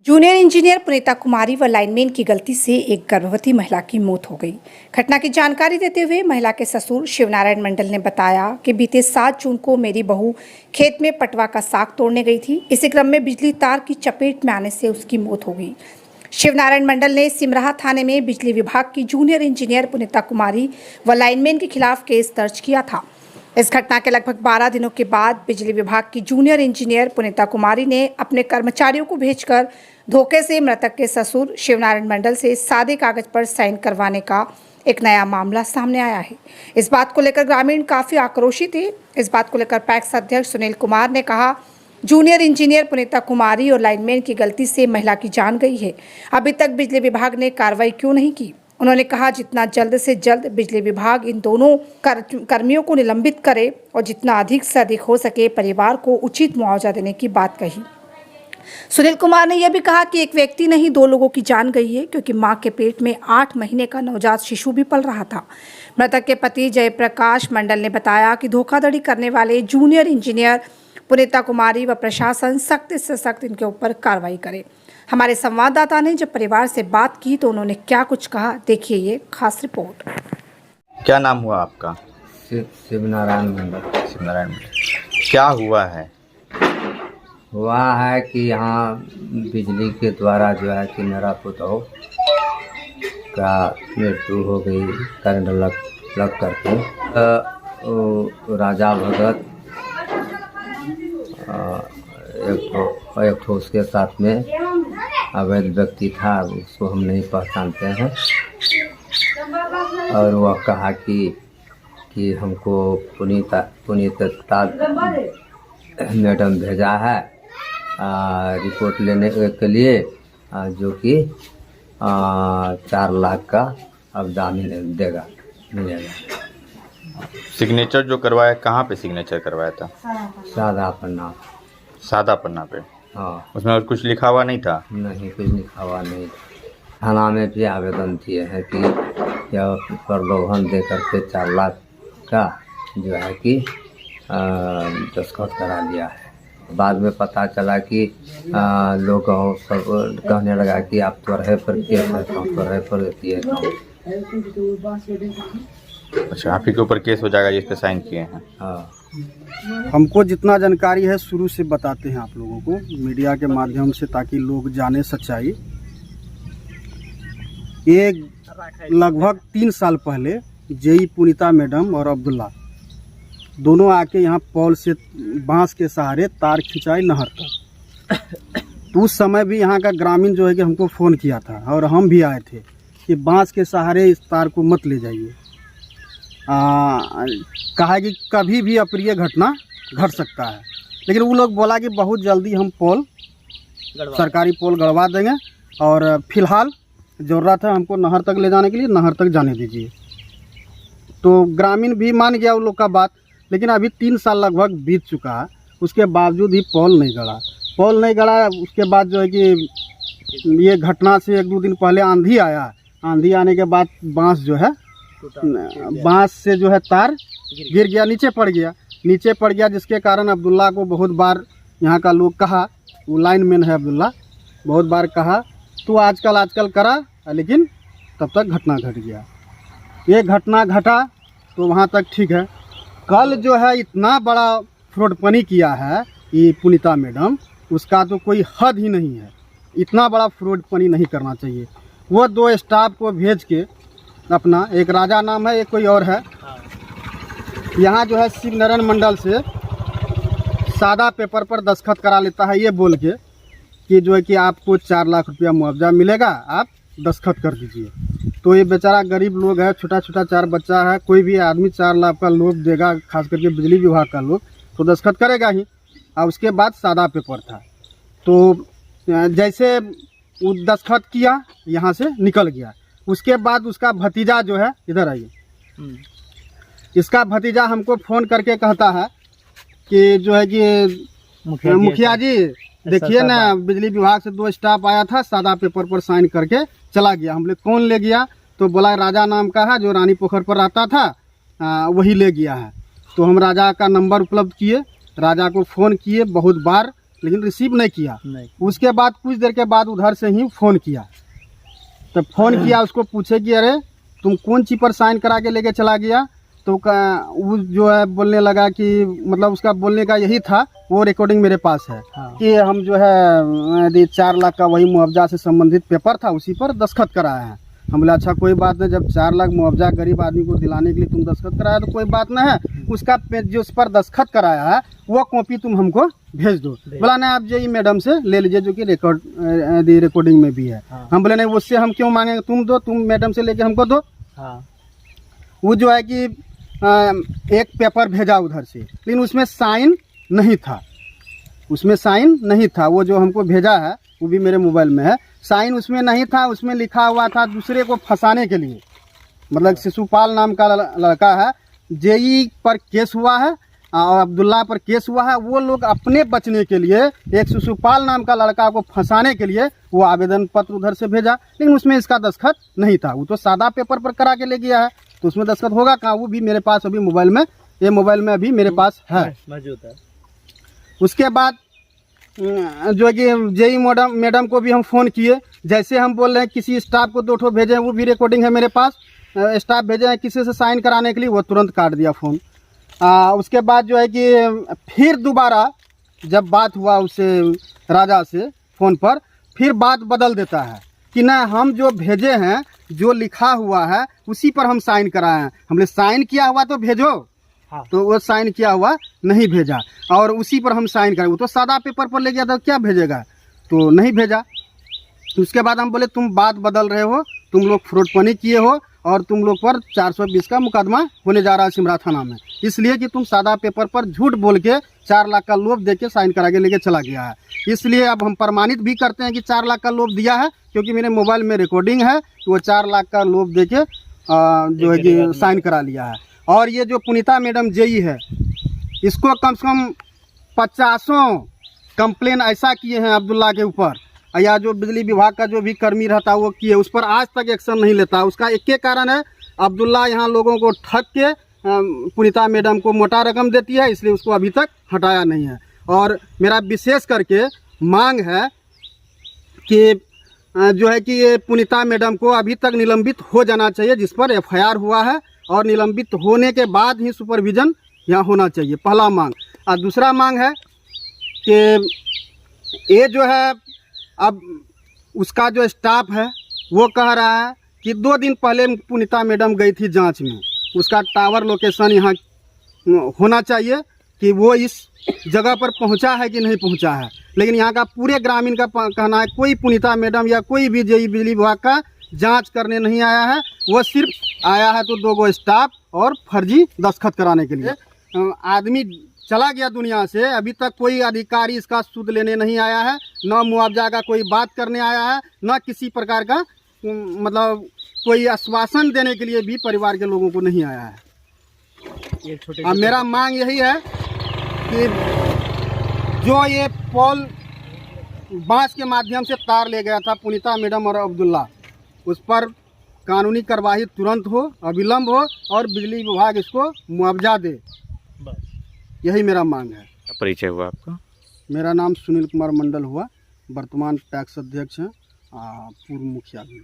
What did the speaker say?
Junior engineer पुनीता कुमारी व lineman की गलती से एक गर्भवती महिला की मौत हो गई। घटना की जानकारी देते हुए महिला के ससुर शिवनारायण मंडल ने बताया कि बीते 7 जून को मेरी बहू खेत में पटवा का साग तोड़ने गई थी। इसी क्रम में बिजली तार की चपेट में आने से उसकी मौत हो गई। शिवनारायण मंडल ने सिमराहा थाने में बिजली विभाग की जूनियर इंजीनियर पुनीता कुमारी व लाइनमैन के खिलाफ केस दर्ज किया था। इस घटना के लगभग 12 दिनों के बाद बिजली विभाग की जूनियर इंजीनियर पुनीता कुमारी ने अपने कर्मचारियों को भेजकर धोखे से मृतक के ससुर शिवनारायण मंडल से सादे कागज पर साइन करवाने का एक नया मामला सामने आया है। इस बात को लेकर ग्रामीण काफी आक्रोशित थे। इस बात को लेकर पैक्स अध्यक्ष सुनील कुमार ने कहा, जूनियर इंजीनियर पुनीता कुमारी और लाइनमैन की गलती से महिला की जान गई है। अभी तक बिजली विभाग ने कार्रवाई क्यों नहीं की? उन्होंने कहा, जितना जल्द से जल्द बिजली विभाग इन दोनों कर्मियों को निलंबित करे और जितना अधिक से अधिक हो सके परिवार को उचित मुआवजा देने की बात कही। सुनील कुमार ने यह भी कहा कि एक व्यक्ति नहीं 2 लोगों की जान गई है, क्योंकि मां के पेट में 8 महीने का नवजात शिशु भी पल रहा था। मृतक के पति जयप्रकाश मंडल ने बताया कि धोखाधड़ी करने वाले जूनियर इंजीनियर पुनीता कुमारी व प्रशासन सख्त से सख्त इनके ऊपर कार्रवाई करे। हमारे संवाददाता ने जब परिवार से बात की तो उन्होंने क्या कुछ कहा, देखिए ये खास रिपोर्ट। क्या नाम हुआ आपका? शिवनारायण मंडल। शिवनारायण मंडल। क्या हुआ है? हुआ है कि यहाँ बिजली के द्वारा जो है कि मेरा पुतोह का मृत्यु हो गई करंट लग करके। राजा भगत एक ठो उसके साथ में अवैध व्यक्ति था, उसको हम नहीं पहचानते हैं। और वह कहा कि हमको पुनीता मैडम भेजा है रिपोर्ट लेने के लिए, जो कि 4 लाख का अब जामीन देगा, मिलेगा। सिग्नेचर जो करवाया, कहाँ पे सिग्नेचर करवाया था? सादा पन्ना पे। हाँ। उसमें और कुछ लिखा हुआ नहीं था? नहीं, कुछ लिखा हुआ नहीं। थाना में भी आवेदन दिए हैं कि यह प्रलोभन दे करके 4 लाख का जो है कि दस्तखत करा लिया है। बाद में पता चला कि लोग सब कहने लगा कि आप त्वरहे पर केस है, त्वरहे पर किए। अच्छा, आप ही के ऊपर केस हो जाएगा जिस पे साइन किए हैं? हाँ। हमको जितना जानकारी है शुरू से बताते हैं आप लोगों को मीडिया के माध्यम से, ताकि लोग जाने सच्चाई। ये लगभग 3 साल पहले जेई पुनीता मैडम और अब्दुल्ला दोनों आके यहाँ पॉल से बांस के सहारे तार खिंचाई नहर तक। तो उस समय भी यहाँ का ग्रामीण जो है कि हमको फ़ोन किया था और हम भी आए थे कि बांस के सहारे इस तार को मत ले जाइए। कहा कि कभी भी अप्रिय घटना घट सकता है, लेकिन वो लोग बोला कि बहुत जल्दी हम पोल सरकारी पोल गड़वा देंगे और फिलहाल ज़रूरत है हमको नहर तक ले जाने के लिए, नहर तक जाने दीजिए। तो ग्रामीण भी मान गया उन लोग का बात, लेकिन अभी 3 साल लगभग बीत चुका है, उसके बावजूद ही पोल नहीं गड़ा। उसके बाद जो है कि ये घटना से 1-2 दिन पहले आंधी आया। आंधी आने के बाद बांस जो है, बांस से जो है तार गिर गया, नीचे पड़ गया, जिसके कारण अब्दुल्ला को बहुत बार यहाँ का लोग कहा, वो लाइनमैन है अब्दुल्ला, बहुत बार कहा तो आजकल करा, लेकिन तब तक घटना घट गया। ये घटना घटा तो वहाँ तक ठीक है। कल जो है इतना बड़ा फ्रॉडपनी किया है ये पुनीता मैडम, उसका तो कोई हद ही नहीं है। इतना बड़ा फ्रॉडपनी नहीं करना चाहिए। वो 2 स्टाफ को भेज के अपना, एक राजा नाम है, एक कोई और है, यहाँ जो है शिवनारायण मंडल से सादा पेपर पर दस्तखत करा लेता है, ये बोल के कि जो है कि आपको 4 लाख रुपया मुआवजा मिलेगा, आप दस्तखत कर दीजिए। तो ये बेचारा गरीब लोग है, छोटा 4 बच्चा है, कोई भी आदमी 4 लाख का लोभ देगा, खास करके बिजली विभाग का लोग, तो दस्तखत करेगा ही। और उसके बाद सादा पेपर था, तो जैसे वो दस्तखत किया यहाँ से निकल गया। उसके बाद उसका भतीजा जो है, इधर आइए, इसका भतीजा हमको फ़ोन करके कहता है कि जो है कि मुखिया जी देखिए ना, बिजली विभाग से 2 स्टाफ आया था, सादा पेपर पर साइन करके चला गया। हम लोग कौन ले गया? तो बोला राजा नाम का है, जो रानी पोखर पर रहता था, वही ले गया है। तो हम राजा का नंबर उपलब्ध किए, राजा को फ़ोन किए बहुत बार, लेकिन रिसीव नहीं किया। नहीं। उसके बाद कुछ देर के बाद उधर से ही फ़ोन किया, तो फ़ोन किया उसको पूछे कि अरे तुम कौन चीज़ पर साइन करा के लेके चला गया, तो वो जो है बोलने लगा कि मतलब उसका बोलने का यही था, वो रिकॉर्डिंग मेरे पास है। हाँ। कि हम जो है यदि 4 लाख का वही मुआवजा से संबंधित पेपर था उसी पर दस्तखत कराए हैं। हम बोले अच्छा कोई बात नहीं, जब 4 लाख मुआवजा गरीब आदमी को दिलाने के लिए तुम दस्तखत कराया तो कोई बात नहीं है, उसका जो उस पर दस्तखत कराया है वो कॉपी तुम हमको भेज दो। बोला नहीं आप जेई मैडम से ले लीजिए जो कि रिकॉर्डिंग में भी है। हाँ। हम बोले नहीं उससे हम क्यों मांगेंगे, तुम दो, तुम मैडम से लेके हमको दो। हाँ। वो जो है कि एक पेपर भेजा उधर से, लेकिन उसमें साइन नहीं था, उसमें साइन नहीं था। वो जो हमको भेजा है वो भी मेरे मोबाइल में है, साइन उसमें नहीं था। उसमें लिखा हुआ था दूसरे को फंसाने के लिए, मतलब शिशुपाल नाम का लड़का है, जेई पर केस हुआ है और अब्दुल्ला पर केस हुआ है। वो लोग अपने बचने के लिए एक शिशुपाल नाम का लड़का को फंसाने के लिए वो आवेदन पत्र उधर से भेजा, लेकिन उसमें इसका दस्तखत नहीं था। वो तो सादा पेपर पर करा के ले गया है, तो उसमें दस्तखत होगा कहाँ। वो भी मेरे पास अभी मोबाइल में, ये मोबाइल में अभी मेरे पास है, मौजूद है। उसके बाद जो है कि जेई मैडम को भी हम फ़ोन किए, जैसे हम बोल रहे हैं किसी स्टाफ को 2 ठो भेजे हैं, वो भी रिकॉर्डिंग है मेरे पास। स्टाफ भेजे हैं किसी से साइन कराने के लिए, वो तुरंत काट दिया फ़ोन। उसके बाद जो है कि फिर दोबारा जब बात हुआ उससे राजा से फ़ोन पर, फिर बात बदल देता है कि ना हम जो भेजे हैं, जो लिखा हुआ है उसी पर हम साइन कराए हैं। हमने साइन किया हुआ तो भेजो। हाँ। तो वो साइन किया हुआ नहीं भेजा और उसी पर हम साइन करें। वो तो सादा पेपर पर ले गया था, क्या भेजेगा, तो नहीं भेजा। तो उसके बाद हम बोले तुम बात बदल रहे हो, तुम लोग फ्रॉडपनी किए हो और तुम लोग पर 420 का मुकदमा होने जा रहा है सिमरा थाना में, इसलिए कि तुम सादा पेपर पर झूठ बोल के 4 लाख का लोभ दे के साइन करा के लेके चला गया है। इसलिए अब हम प्रमाणित भी करते हैं कि 4 लाख का लोभ दिया है, क्योंकि मेरे मोबाइल में रिकॉर्डिंग है कि वो 4 लाख का लोभ दे के जो है कि साइन करा लिया है। और ये जो पुनीता मैडम जेई है, इसको कम से कम 50 कंप्लेन ऐसा किए हैं अब्दुल्ला के ऊपर, या जो बिजली विभाग का जो भी कर्मी रहता है वो किए, उस पर आज तक एक्शन नहीं लेता। उसका एक ही कारण है, अब्दुल्ला यहाँ लोगों को ठग के पुनीता मैडम को मोटा रकम देती है, इसलिए उसको अभी तक हटाया नहीं है। और मेरा विशेष करके मांग है कि जो है कि ये पुनीता मैडम को अभी तक निलंबित हो जाना चाहिए, जिस पर FIR हुआ है, और निलंबित होने के बाद ही सुपरविजन यहाँ होना चाहिए, पहला मांग। और दूसरा मांग है कि ये जो है अब उसका जो स्टाफ है वो कह रहा है कि 2 दिन पहले पुनीता मैडम गई थी जांच में, उसका टावर लोकेशन यहाँ होना चाहिए कि वो इस जगह पर पहुंचा है कि नहीं पहुंचा है। लेकिन यहाँ का पूरे ग्रामीण का कहना है कोई पुनीता मैडम या कोई भी जेई बिजली विभाग का जांच करने नहीं आया है। वो सिर्फ आया है तो 2 गो स्टाफ और फर्जी दस्तखत कराने के लिए। आदमी चला गया दुनिया से, अभी तक कोई अधिकारी इसका सुध लेने नहीं आया है, न मुआवजा का कोई बात करने आया है, न किसी प्रकार का मतलब कोई आश्वासन देने के लिए भी परिवार के लोगों को नहीं आया है। अब मेरा मांग यही है कि जो ये पोल बांस के माध्यम से तार ले गया था पुनीता मैडम और अब्दुल्ला, उस पर कानूनी कार्रवाई तुरंत हो, अविलंब हो, और बिजली विभाग इसको मुआवजा दे, यही मेरा मांग है। परिचय हुआ आपका? मेरा नाम सुनील कुमार मंडल हुआ, वर्तमान टैक्स अध्यक्ष हैं, पूर्व मुखिया भी।